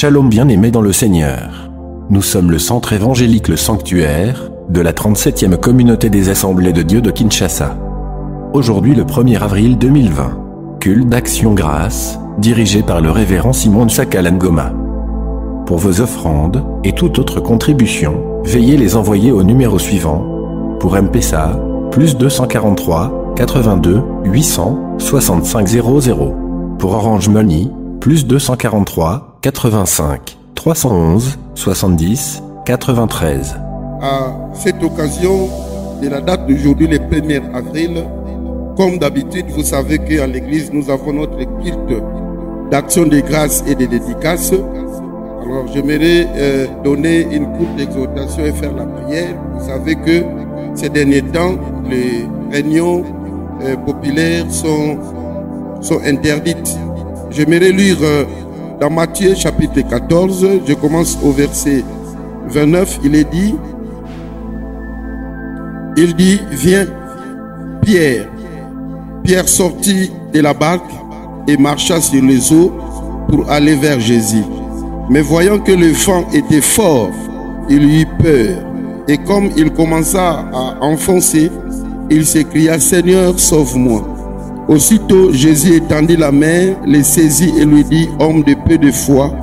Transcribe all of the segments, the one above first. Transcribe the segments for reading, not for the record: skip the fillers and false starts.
Shalom bien-aimés dans le Seigneur. Nous sommes le centre évangélique Le Sanctuaire de la 37e communauté des Assemblées de Dieu de Kinshasa. Aujourd'hui le 1er avril 2020, culte d'Action Grâce, dirigé par le révérend Simon Nsakala Ngoma. Pour vos offrandes et toute autre contribution, veuillez les envoyer au numéro suivant. Pour M-Pesa, +243 82 800 65 00. Pour Orange Money, +243 85 311 70 93. À cette occasion de la date d'aujourd'hui, le 1er avril, comme d'habitude, vous savez qu'à l'église, nous avons notre culte d'action de grâce et de dédicace. Alors, j'aimerais donner une courte exhortation et faire la prière. Vous savez que ces derniers temps, les réunions populaires sont interdites. J'aimerais lire dans Matthieu chapitre 14, je commence au verset 29, il dit, viens Pierre. Pierre sortit de la barque et marcha sur les eaux pour aller vers Jésus. Mais voyant que le vent était fort, il eut peur. Et comme il commença à enfoncer, il s'écria, Seigneur, sauve-moi. Aussitôt, Jésus étendit la main, le saisit et lui dit, homme de peu de foi,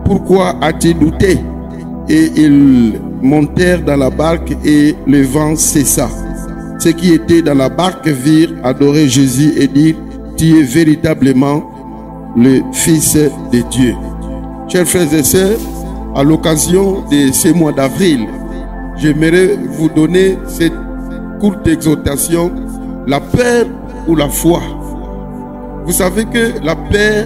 pourquoi as-tu douté? Et ils montèrent dans la barque et le vent cessa. Ceux qui étaient dans la barque virent adorer Jésus et dirent, tu es véritablement le Fils de Dieu. Chers frères et sœurs, à l'occasion de ce mois d'avril, j'aimerais vous donner cette courte exhortation, la peur ou la foi. Vous savez que la peur,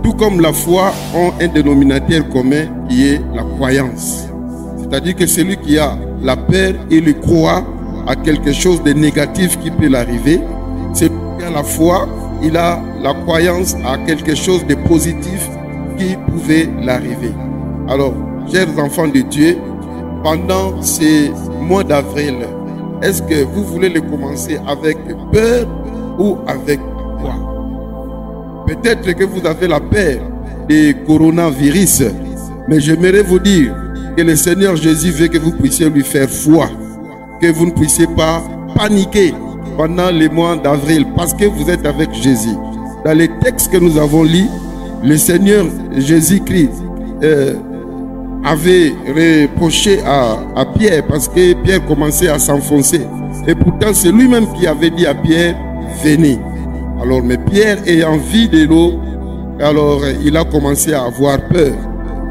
tout comme la foi, ont un dénominateur commun qui est la croyance. C'est-à-dire que celui qui a la peur, il croit à quelque chose de négatif qui peut l'arriver. Celui qui a la foi, il a la croyance à quelque chose de positif qui pouvait l'arriver. Alors, chers enfants de Dieu, pendant ces mois d'avril, est-ce que vous voulez le commencer avec peur ou avec quoi? Peut-être que vous avez la peur du coronavirus, mais j'aimerais vous dire que le Seigneur Jésus veut que vous puissiez lui faire foi, que vous ne puissiez pas paniquer pendant les mois d'avril parce que vous êtes avec Jésus. Dans les textes que nous avons lus, le Seigneur Jésus-Christ avait reproché à Pierre parce que Pierre commençait à s'enfoncer. Et pourtant, c'est lui-même qui avait dit à Pierre, venez. Alors, mais Pierre ayant vu de l'eau, alors il a commencé à avoir peur.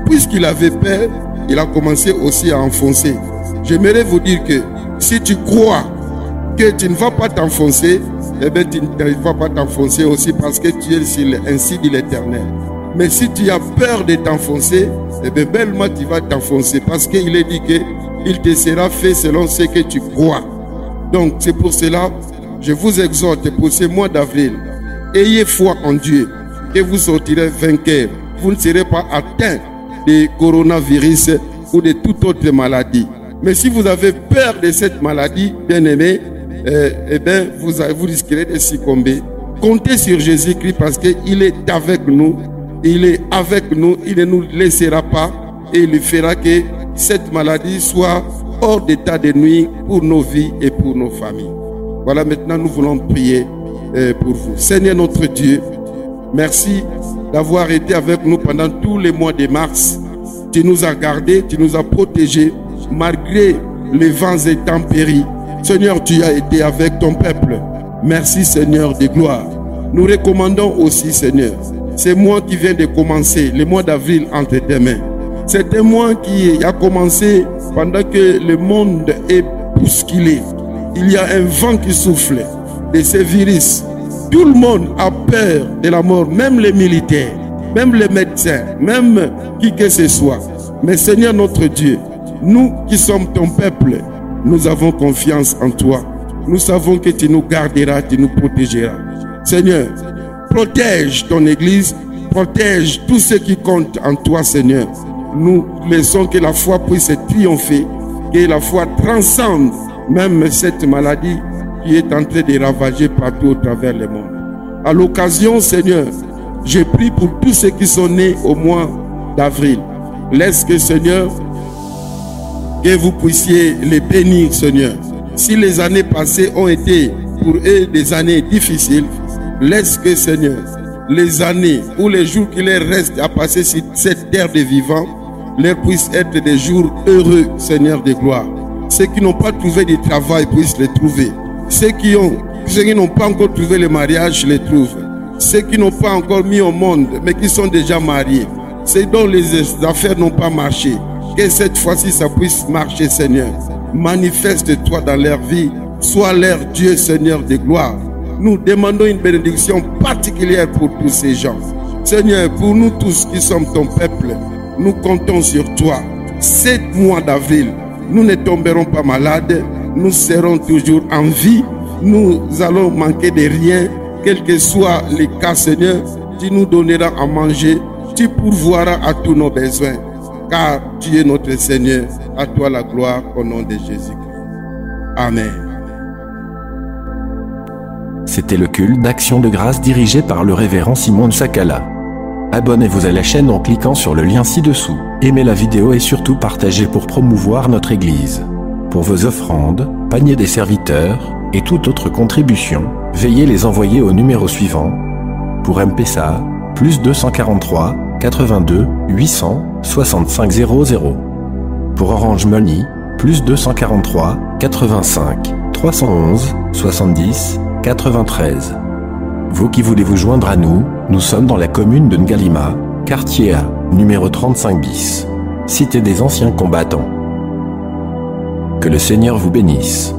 Puisqu'il avait peur, il a commencé aussi à enfoncer. J'aimerais vous dire que si tu crois que tu ne vas pas t'enfoncer, eh bien tu ne vas pas t'enfoncer aussi parce que tu es sur ainsi dit l'Éternel. Mais si tu as peur de t'enfoncer, eh bien bellement tu vas t'enfoncer parce qu'il est dit qu'il te sera fait selon ce que tu crois. Donc c'est pour cela, je vous exhorte pour ce mois d'avril, ayez foi en Dieu, que vous sortirez vainqueurs. Vous ne serez pas atteints de coronavirus ou de toute autre maladie. Mais si vous avez peur de cette maladie, bien aimé, eh bien vous risquerez de succomber. Comptez sur Jésus-Christ parce qu'il est avec nous. Il est avec nous, il ne nous laissera pas et il fera que cette maladie soit hors d'état de nuire pour nos vies et pour nos familles. Voilà, maintenant nous voulons prier pour vous. Seigneur notre Dieu, merci d'avoir été avec nous pendant tous les mois de mars. Tu nous as gardés, tu nous as protégés malgré les vents intempéries. Seigneur, tu as été avec ton peuple. Merci Seigneur de gloire. Nous recommandons aussi Seigneur, c'est mois qui vient de commencer, le mois d'avril entre tes mains. C'est un mois qui a commencé pendant que le monde est bousculé. Il y a un vent qui souffle de ces virus. Tout le monde a peur de la mort, même les militaires, même les médecins, même qui que ce soit. Mais Seigneur notre Dieu, nous qui sommes ton peuple, nous avons confiance en toi. Nous savons que tu nous garderas, tu nous protégeras. Seigneur, protège ton église, protège tous ceux qui comptent en toi, Seigneur. Nous laissons que la foi puisse triompher, que la foi transcende même cette maladie qui est en train de ravager partout au travers le monde. À l'occasion, Seigneur, je prie pour tous ceux qui sont nés au mois d'avril. Laisse que, Seigneur, que vous puissiez les bénir, Seigneur. Si les années passées ont été pour eux des années difficiles, laisse que, Seigneur, les années ou les jours qui leur restent à passer sur cette terre des vivants, leur puissent être des jours heureux, Seigneur de gloire. Ceux qui n'ont pas trouvé de travail puissent les trouver. Ceux qui n'ont pas encore trouvé le mariage, les trouvent. Ceux qui n'ont pas encore mis au monde, mais qui sont déjà mariés. Ceux dont les affaires n'ont pas marché. Que cette fois-ci, ça puisse marcher, Seigneur. Manifeste-toi dans leur vie. Sois leur Dieu, Seigneur de gloire. Nous demandons une bénédiction particulière pour tous ces gens. Seigneur, pour nous tous qui sommes ton peuple, nous comptons sur toi. 7 mois d'avril, nous ne tomberons pas malades. Nous serons toujours en vie. Nous allons manquer de rien. Quel que soit les cas, Seigneur, tu nous donneras à manger. Tu pourvoiras à tous nos besoins. Car tu es notre Seigneur. À toi la gloire au nom de Jésus-Christ. Amen. C'était le culte d'action de grâce dirigé par le révérend Simon Sakala. Abonnez-vous à la chaîne en cliquant sur le lien ci-dessous. Aimez la vidéo et surtout partagez pour promouvoir notre Église. Pour vos offrandes, paniers des serviteurs et toute autre contribution, veuillez les envoyer au numéro suivant. Pour M-Pesa, +243 82 800 65 00. Pour Orange Money, +243 85 311 70 93. Vous qui voulez vous joindre à nous, nous sommes dans la commune de Ngalima, quartier A, numéro 35 bis, cité des anciens combattants. Que le Seigneur vous bénisse.